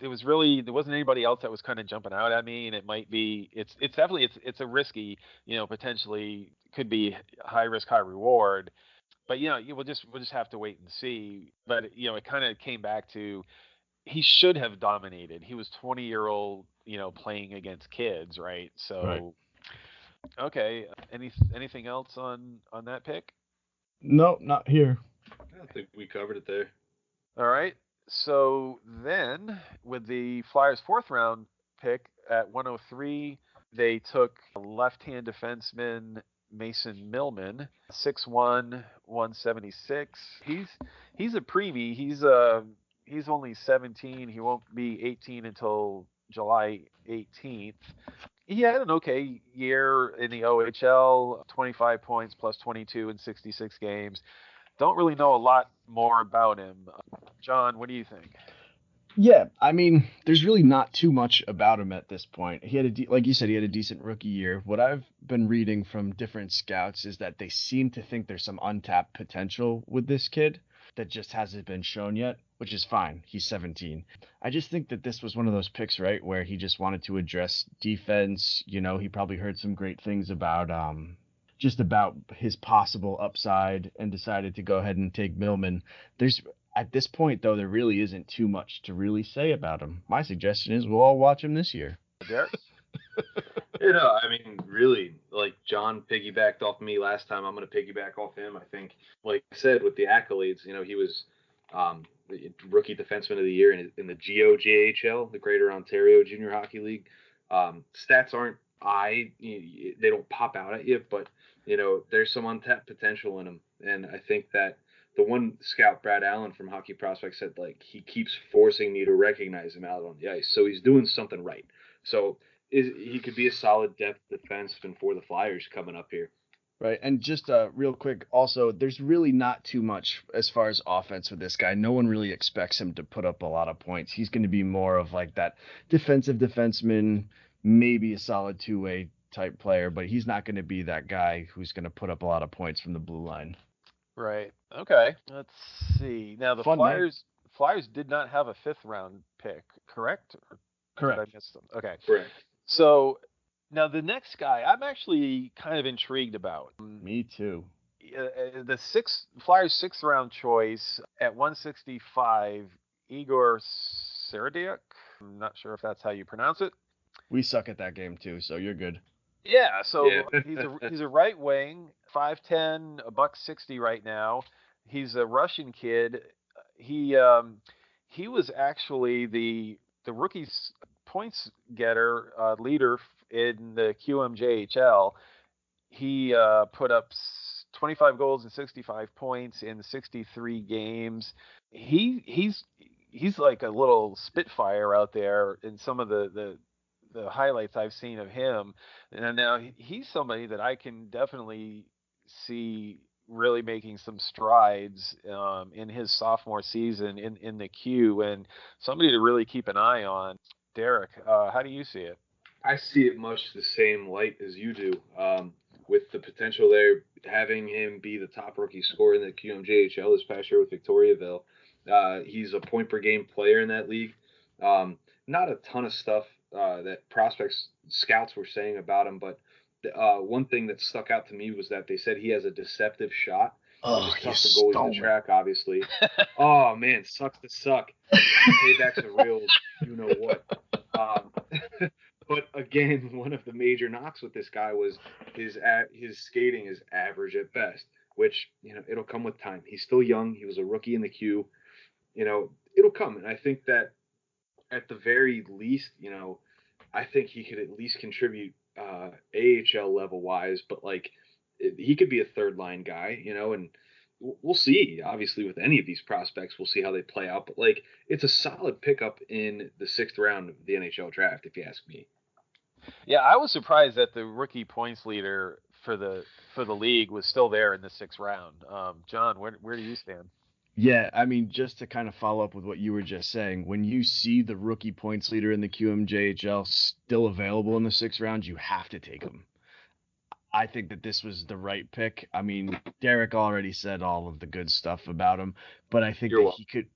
there wasn't anybody else that was kind of jumping out at me. And it might be it's definitely it's a risky, potentially could be high risk, high reward. But we'll just have to wait and see. But it kind of came back to, he should have dominated. He was 20-year-old, playing against kids, right? So, Right. Okay. Anything else on that pick? No, not here. I think we covered it there. All right. So then, with the Flyers' fourth round pick at 103, they took left-hand defenseman Mason Millman, 6'1", 176. He's a preemie. He's only 17. He won't be 18 until July 18th. He had an okay year in the OHL, 25 points plus 22 in 66 games. Don't really know a lot more about him. John, what do you think? Yeah, I mean, there's really not too much about him at this point. He had like you said, he had a decent rookie year. What I've been reading from different scouts is that they seem to think there's some untapped potential with this kid that just hasn't been shown yet, which is fine. He's 17. I just think that this was one of those picks, right, where he just wanted to address defense. You know, he probably heard some great things about just about his possible upside and decided to go ahead and take Millman. At this point, though, there really isn't too much to really say about him. My suggestion is we'll all watch him this year. Derrick? I mean, really, like John piggybacked off me last time. I'm going to piggyback off him. I think, like I said, with the accolades, he was the rookie defenseman of the year in the GOJHL, the Greater Ontario Junior Hockey League. Stats aren't they don't pop out at you, but there's some untapped potential in him, and I think that the one scout, Brad Allen from Hockey Prospects, said like he keeps forcing me to recognize him out on the ice, so he's doing something right. So he could be a solid depth defenseman for the Flyers coming up here. Right, and just real quick, also, there's really not too much as far as offense with this guy. No one really expects him to put up a lot of points. He's going to be more of like that defensive defenseman, maybe a solid two-way type player, but he's not going to be that guy who's going to put up a lot of points from the blue line. Right. Okay. Let's see. Now the Flyers did not have a 5th round pick, correct? Correct. Did I miss them? Okay. Correct. So now the next guy, I'm actually kind of intrigued about. Me too. The Flyers 6th round choice at 165, Igor Serdiuk. I'm not sure if that's how you pronounce it. We suck at that game too, so you're good. Yeah, so he's a right wing, 5'10", $160 right now. He's a Russian kid. He was actually the rookies points getter leader in the QMJHL. He put up 25 goals and 65 points in 63 games. He's like a little spitfire out there in some of the highlights I've seen of him. And now he's somebody that I can definitely see really making some strides in his sophomore season in the Q, and somebody to really keep an eye on. Derrick, how do you see it? I see it much the same light as you do, with the potential there, having him be the top rookie scorer in the QMJHL this past year with Victoriaville. He's a point per game player in that league. Not a ton of stuff that prospects scouts were saying about him, but one thing that stuck out to me was that they said he has a deceptive shot. Oh, which is tough for goalies to track, obviously. Oh man, sucks to suck. Payback's a real, you know what. But again, one of the major knocks with this guy was his skating is average at best, which it'll come with time. He's still young. He was a rookie in the Q. It'll come, and I think that at the very least, I think he could at least contribute AHL level wise, but like he could be a third line guy, and we'll see. Obviously, with any of these prospects, we'll see how they play out. But like, it's a solid pickup in the 6th round of the NHL draft, if you ask me. Yeah, I was surprised that the rookie points leader for the league was still there in the 6th round. John, where do you stand? Yeah, I mean, just to kind of follow up with what you were just saying, when you see the rookie points leader in the QMJHL still available in the 6th round, you have to take him. I think that this was the right pick. I mean, Derrick already said all of the good stuff about him, but I think he could.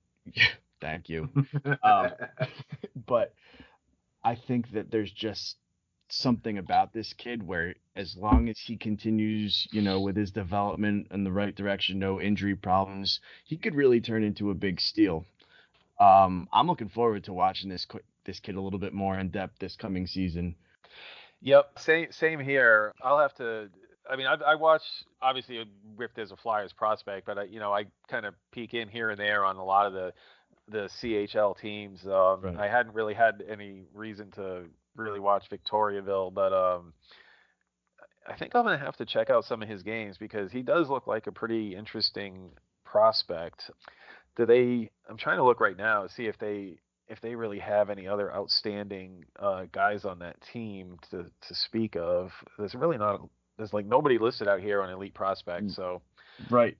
Thank you. But I think that there's just something about this kid where as long as he continues, with his development in the right direction, no injury problems, he could really turn into a big steal. I'm looking forward to watching this kid a little bit more in depth this coming season. Yep, same here. I'll have to. I mean, I watched, obviously Ripped as a Flyers prospect, but I kind of peek in here and there on a lot of the CHL teams. Right. I hadn't really had any reason to really watch Victoriaville, but I think I'm gonna have to check out some of his games because he does look like a pretty interesting prospect. I'm trying to look right now to see if they really have any other outstanding guys on that team to speak of. There's like nobody listed out here on elite prospect. So Right.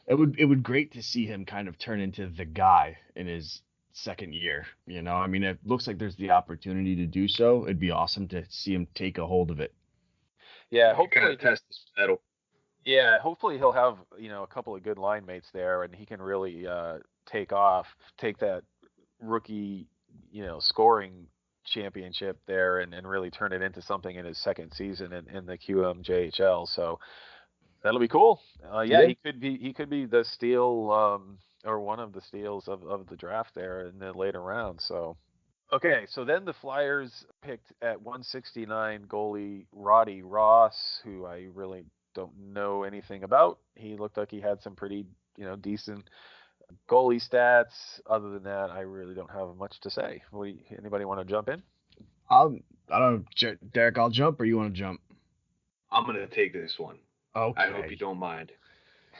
It would great to see him kind of turn into the guy in his second year. I mean, it looks like there's the opportunity to do so. It'd be awesome to see him take a hold of it. yeah, Kind hopefully of test his metal. yeah, hopefully he'll have a couple of good line mates there, and he can really take that rookie scoring championship there, and really turn it into something in his second season in the QMJHL. So that'll be cool. Yeah, Yeah. he could be the steal or one of the steals of the draft there in the later rounds. So okay, so then the Flyers picked at 169 goalie Roddy Ross, who I really don't know anything about. He looked like he had some pretty decent goalie stats. Other than that, I really don't have much to say. Anybody want to jump in? I don't know, Derek, I'll jump or you want to jump? I'm gonna take this one. Okay. I hope you don't mind.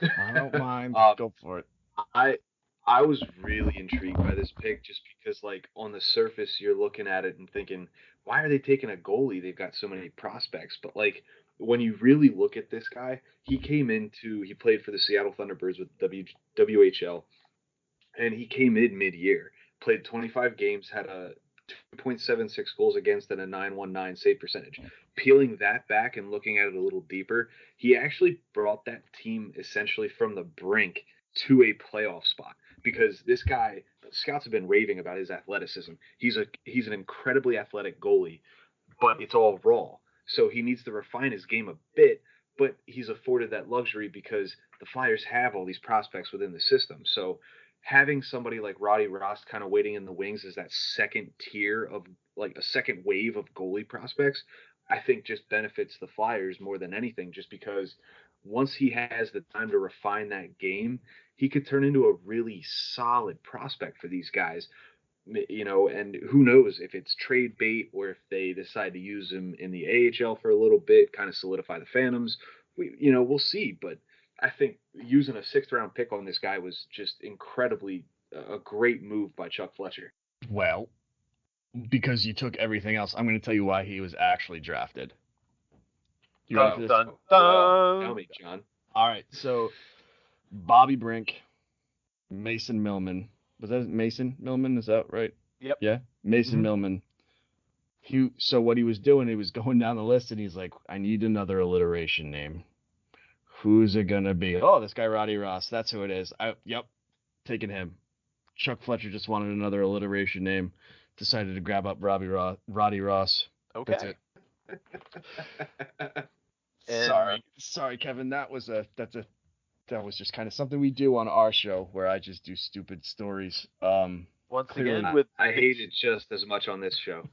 I don't mind. Go for it. I I was really intrigued by this pick just because, like, on the surface, you're looking at it and thinking, why are they taking a goalie? They've got so many prospects. But, like, when you really look at this guy, he played for the Seattle Thunderbirds with WHL, and he came in mid-year, played 25 games, had a 2.76 goals against and a 919 save percentage. Peeling that back and looking at it a little deeper, he actually brought that team essentially from the brink to a playoff spot because this guy, scouts have been raving about his athleticism. He's an incredibly athletic goalie, but it's all raw. So he needs to refine his game a bit, but he's afforded that luxury because the Flyers have all these prospects within the system. So having somebody like Roddy Ross kind of waiting in the wings as that second tier of, like, a second wave of goalie prospects, I think just benefits the Flyers more than anything, just because once he has the time to refine that game, he could turn into a really solid prospect for these guys. And who knows if it's trade bait or if they decide to use him in the AHL for a little bit, kind of solidify the Phantoms. We'll see. But I think using a sixth round pick on this guy was just incredibly a great move by Chuck Fletcher. Well, because you took everything else, I'm going to tell you why he was actually drafted. You ready for this? Dun, Well, dun. tell me, John. All right. So, Bobby Brink, Mason Millman. Was that Mason Millman? Is that right? Yep. Yeah. Mason Millman. So what he was doing, he was going down the list and he's like, I need another alliteration name. Who's it going to be? Oh, this guy, Roddy Ross. That's who it is. Yep. Taking him. Chuck Fletcher just wanted another alliteration name. Decided to grab up Roddy Ross. Okay. That's it. Sorry, Kevin. That was just kind of something we do on our show where I just do stupid stories. Once clearly again, I hate it just as much on this show.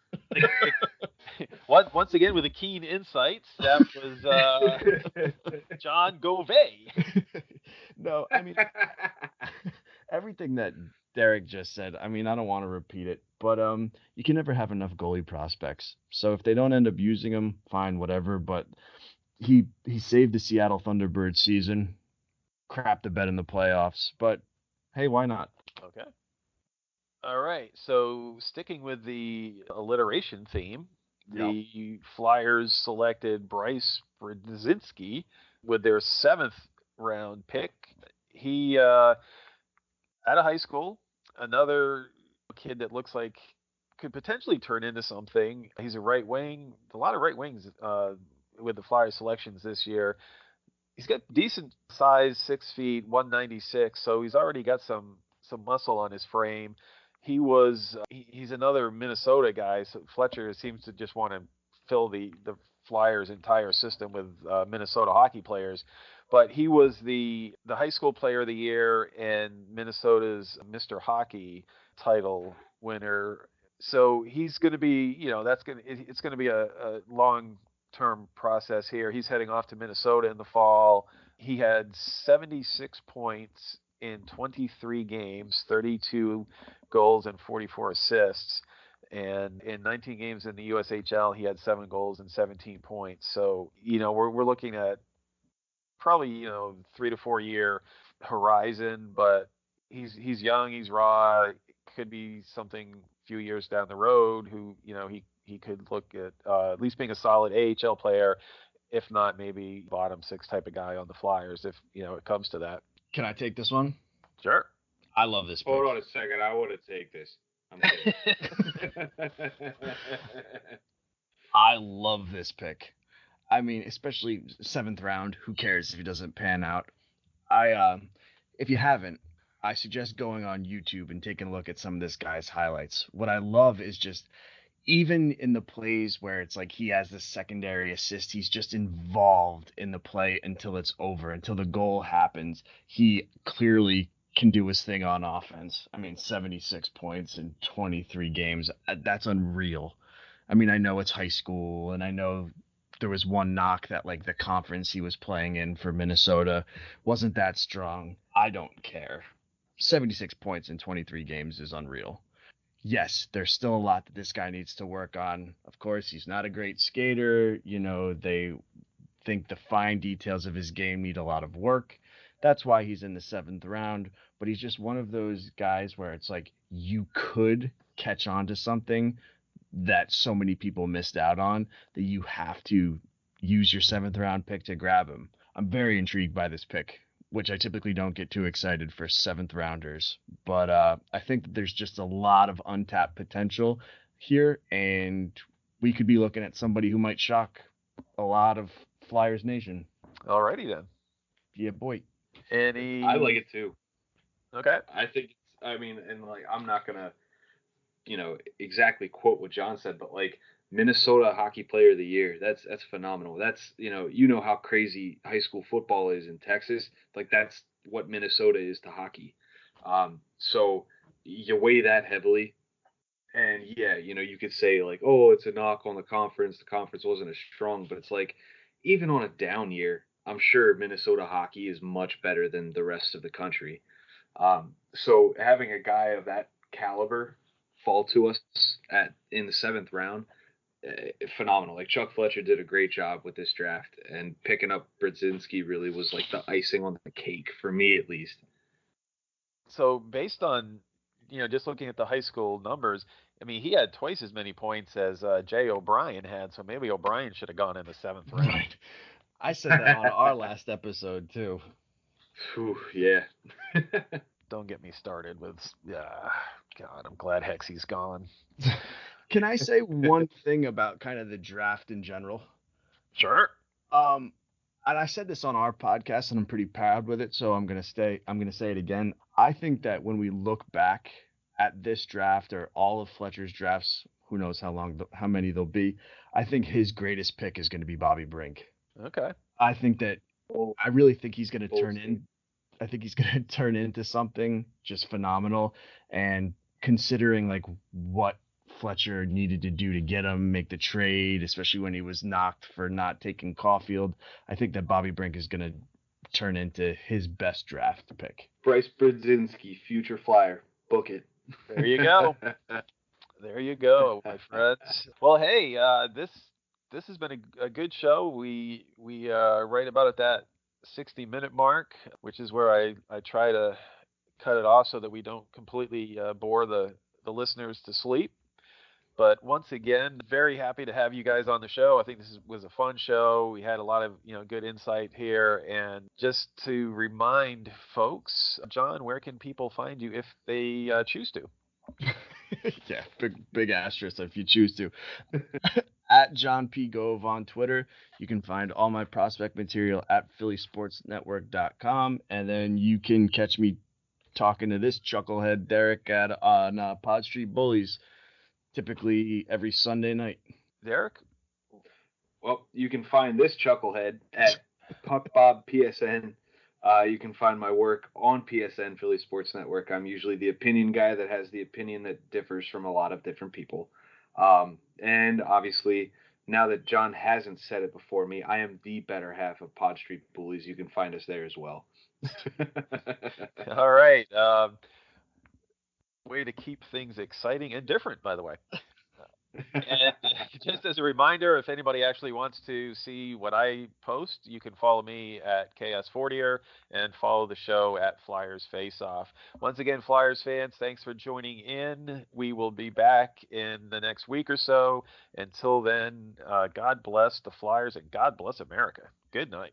once again with a keen insight, that was John Gove. No, I mean everything that Derrick just said. I mean, I don't want to repeat it, but you can never have enough goalie prospects. So if they don't end up using them, fine, whatever. But he saved the Seattle Thunderbirds season, crapped the bed in the playoffs. But hey, why not? Okay. All right. So sticking with the alliteration theme, the Flyers selected Bryce Brzezinski with their 7th round pick. He out of high school, another kid that looks like could potentially turn into something. He's a right wing. A lot of right wings with the Flyers selections this year. He's got decent size, 6 feet, 196. So he's already got some muscle on his frame. He's another Minnesota guy. So Fletcher seems to just want to fill the Flyers' entire system with Minnesota hockey players. But he was the high school player of the year and Minnesota's Mr. Hockey title winner. So he's going to be, it's going to be a long-term process here. He's heading off to Minnesota in the fall. He had 76 points in 23 games, 32 goals and 44 assists. And in 19 games in the USHL, he had 7 goals and 17 points. So, we're looking at probably, 3 to 4 year horizon, but he's young, he's raw. It could be something a few years down the road who, he could look at least being a solid AHL player, if not maybe bottom 6 type of guy on the Flyers if, it comes to that. Can I take this one? Sure. I love this pick. Hold on a second. I want to take this. I'm kidding. I love this pick. I mean, especially 7th round. Who cares if he doesn't pan out? If you haven't, I suggest going on YouTube and taking a look at some of this guy's highlights. What I love is just, even in the plays where it's like he has the secondary assist, he's just involved in the play until it's over, until the goal happens. He clearly can do his thing on offense. I mean, 76 points in 23 games. That's unreal. I mean, I know it's high school, and I know there was one knock that, like, the conference he was playing in for Minnesota wasn't that strong. I don't care. 76 points in 23 games is unreal. Yes, there's still a lot that this guy needs to work on. Of course, he's not a great skater. They think the fine details of his game need a lot of work. That's why he's in the 7th round. But he's just one of those guys where it's like you could catch on to something that so many people missed out on that you have to use your 7th round pick to grab him. I'm very intrigued by this pick, which I typically don't get too excited for 7th rounders. But I think that there's just a lot of untapped potential here, and we could be looking at somebody who might shock a lot of Flyers Nation. Alrighty then. Yeah, boy. I like it too. Okay. I think, I'm not going to, exactly quote what John said, but like Minnesota Hockey Player of the Year, that's phenomenal. That's, how crazy high school football is in Texas. Like, that's what Minnesota is to hockey. So you weigh that heavily. And yeah, you could say like, oh, it's a knock on the conference. The conference wasn't as strong, but it's like, even on a down year, I'm sure Minnesota hockey is much better than the rest of the country. So having a guy of that caliber fall to us in the 7th round, phenomenal. Like, Chuck Fletcher did a great job with this draft, and picking up Brodzinski really was like the icing on the cake for me, at least. So based on, just looking at the high school numbers, I mean, he had twice as many points as Jay O'Brien had, so maybe O'Brien should have gone in the 7th round. Right. I said that on our last episode too. Whew, yeah. Don't get me started with, God, I'm glad Hexy's gone. Can I say one thing about kind of the draft in general? Sure. And I said this on our podcast, and I'm pretty proud with it, so I'm gonna say it again. I think that when we look back at this draft or all of Fletcher's drafts, who knows how many there'll be, I think his greatest pick is going to be Bobby Brink. Okay. I really think he's going to turn into something just phenomenal. And considering like what Fletcher needed to do to get him, make the trade, especially when he was knocked for not taking Caulfield, I think that Bobby Brink is going to turn into his best draft pick. Bryce Brodzinski, future Flyer. Book it. There you go. There you go, my friends. Well, hey, this has been a good show. We right about at that 60-minute mark, which is where I try to cut it off so that we don't completely bore the listeners to sleep. But once again, very happy to have you guys on the show. I think this was a fun show. We had a lot of good insight here. And just to remind folks, John, where can people find you if they choose to? Yeah, big asterisk if you choose to. At John P. Gove on Twitter. You can find all my prospect material at phillysportsnetwork.com. And then you can catch me talking to this chucklehead Derrick on Pod Street Bullies, typically every Sunday night. Derrick? Well, you can find this chucklehead at Bobb PSN. You can find my work on PSN, Philly Sports Network. I'm usually the opinion guy that has the opinion that differs from a lot of different people. And obviously, now that John hasn't said it before me, I am the better half of Pod Street Bullies. You can find us there as well. All right. Way to keep things exciting and different, by the way. And just as a reminder, if anybody actually wants to see what I post, you can follow me at KS Fortier and follow the show at Flyers Face Off. Once again, Flyers fans, thanks for joining in. We will be back in the next week or so. Until then, God bless the Flyers and God bless America. Good night.